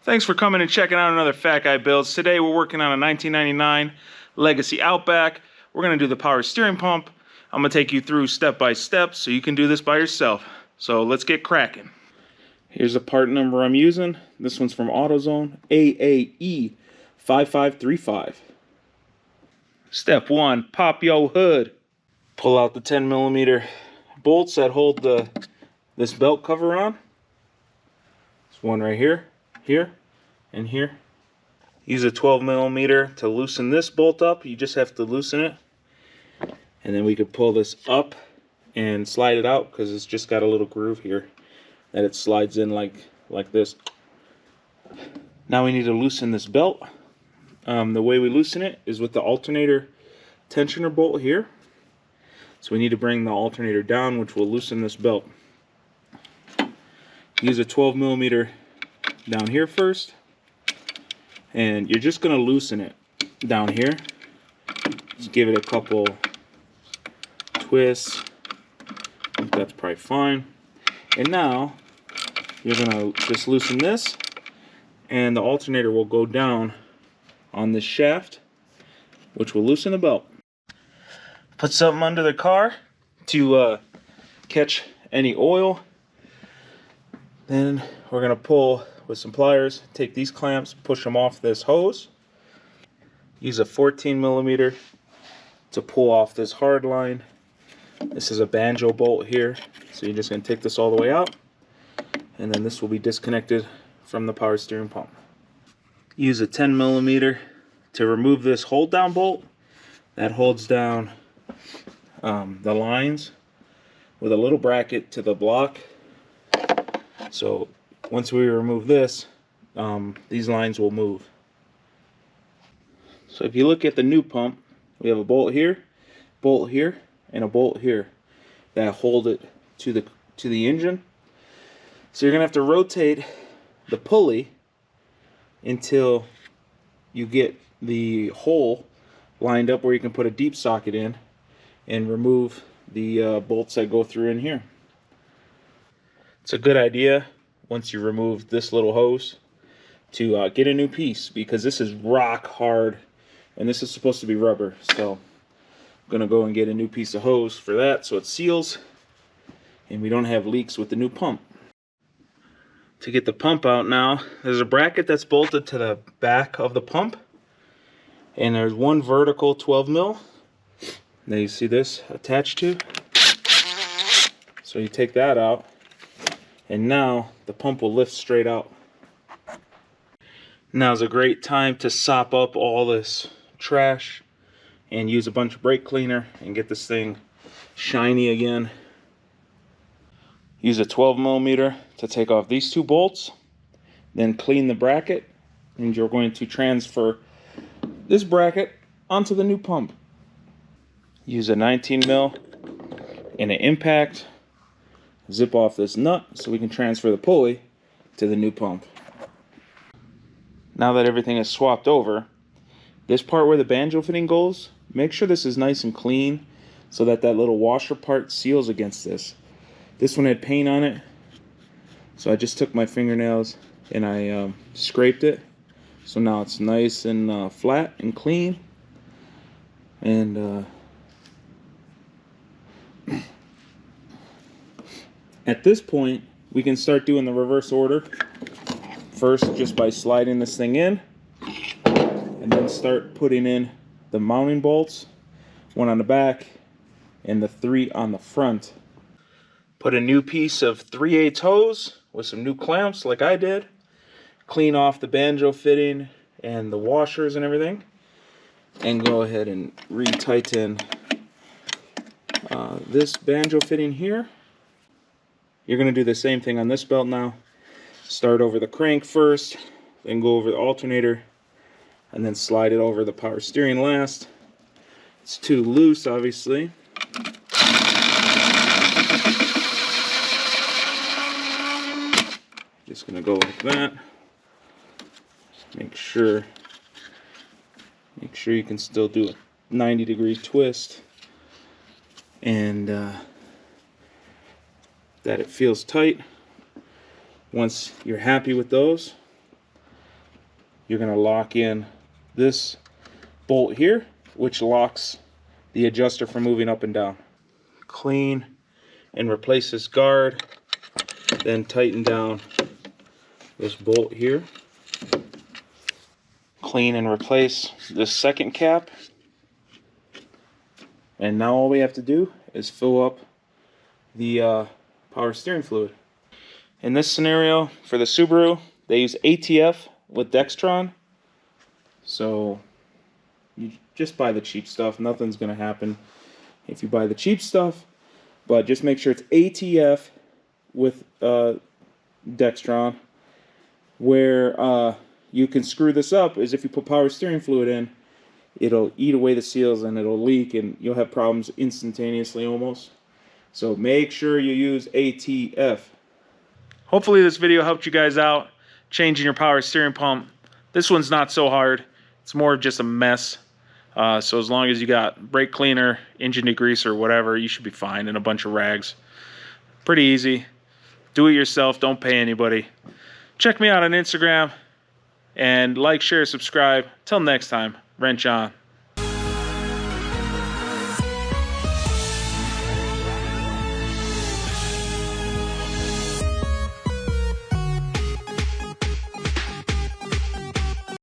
Thanks for coming and checking out another Fat Guy Builds. Today we're working on a 1999 Legacy Outback. We're going to do the power steering pump. I'm going to take you through step by step so you can do this by yourself. So let's get cracking. Here's the part number I'm using. This one's from AutoZone, AAE 5535. Step 1, pop your hood. Pull out the 10mm bolts that hold this belt cover on. There's one right here, and here. Use a 12mm to loosen this bolt up. You just have to loosen it. And then we could pull this up and slide it out because it's just got a little groove here that it slides in like this. Now we need to loosen this belt. The way we loosen it is with the alternator tensioner bolt here. So we need to bring the alternator down, which will loosen this belt. Use a 12mm down here first, and you're just going to loosen it down here. Just give it a couple twists. I think that's probably fine. And now you're going to just loosen this, and the alternator will go down on this shaft, which will loosen the belt. Put something under the car to catch any oil. Then we're going to pull with some pliers, take these clamps, push them off this hose. Use a 14mm to pull off this hard line. This is a banjo bolt here, so you're just going to take this all the way out, and then this will be disconnected from the power steering pump. Use a 10mm to remove this hold down bolt that holds down the lines with a little bracket to the block. So once we remove this, these lines will move. So if you look at the new pump, we have a bolt here, and a bolt here that hold it to the engine. So you're gonna have to rotate the pulley until you get the hole lined up where you can put a deep socket in and remove the bolts that go through in here. It's a good idea once you remove this little hose to get a new piece, because this is rock hard and this is supposed to be rubber. So I'm gonna go and get a new piece of hose for that so it seals and we don't have leaks with the new pump. To get the pump out now, there's a bracket that's bolted to the back of the pump, and there's one vertical 12mm. Now you see this attached to. So you take that out, and now the pump will lift straight out. Now's a great time to sop up all this trash and use a bunch of brake cleaner and get this thing shiny again. Use a 12mm to take off these two bolts, then clean the bracket, and you're going to transfer this bracket onto the new pump. Use a 19mm and an impact. Zip off this nut so we can transfer the pulley to the new pump. Now that everything is swapped over, this part where the banjo fitting goes, make sure this is nice and clean so that little washer part seals against this. This one had paint on it, so I just took my fingernails and I scraped it. So now it's nice and flat and clean. And at this point, we can start doing the reverse order. First, just by sliding this thing in, and then start putting in the mounting bolts, one on the back and the 3 on the front. Put a new piece of 3/8 hose with some new clamps like I did. Clean off the banjo fitting and the washers and everything, and go ahead and re-tighten this banjo fitting here. You're going to do the same thing on this belt now. Start over the crank first, then go over the alternator, and then slide it over the power steering last. It's too loose, obviously. Just going to go like that. Make sure you can still do a 90-degree twist, and that it feels tight. Once you're happy with those, you're going to lock in this bolt here, which locks the adjuster from moving up and down. Clean and replace this guard, then tighten down this bolt here. Clean and replace this second cap. And now all we have to do is fill up the power steering fluid. In this scenario, for the Subaru, they use ATF with Dextron. So you just buy the cheap stuff. Nothing's going to happen if you buy the cheap stuff. But just make sure it's ATF with Dextron. Where you can screw this up is if you put power steering fluid in, it'll eat away the seals and it'll leak and you'll have problems instantaneously almost. So make sure you use ATF. Hopefully this video helped you guys out changing your power steering pump. This one's not so hard. It's more of just a mess. So as long as you got brake cleaner, engine degreaser, whatever, you should be fine, and a bunch of rags. Pretty easy. Do it yourself. Don't pay anybody. Check me out on Instagram. And like, share, subscribe. Till next time, wrench on.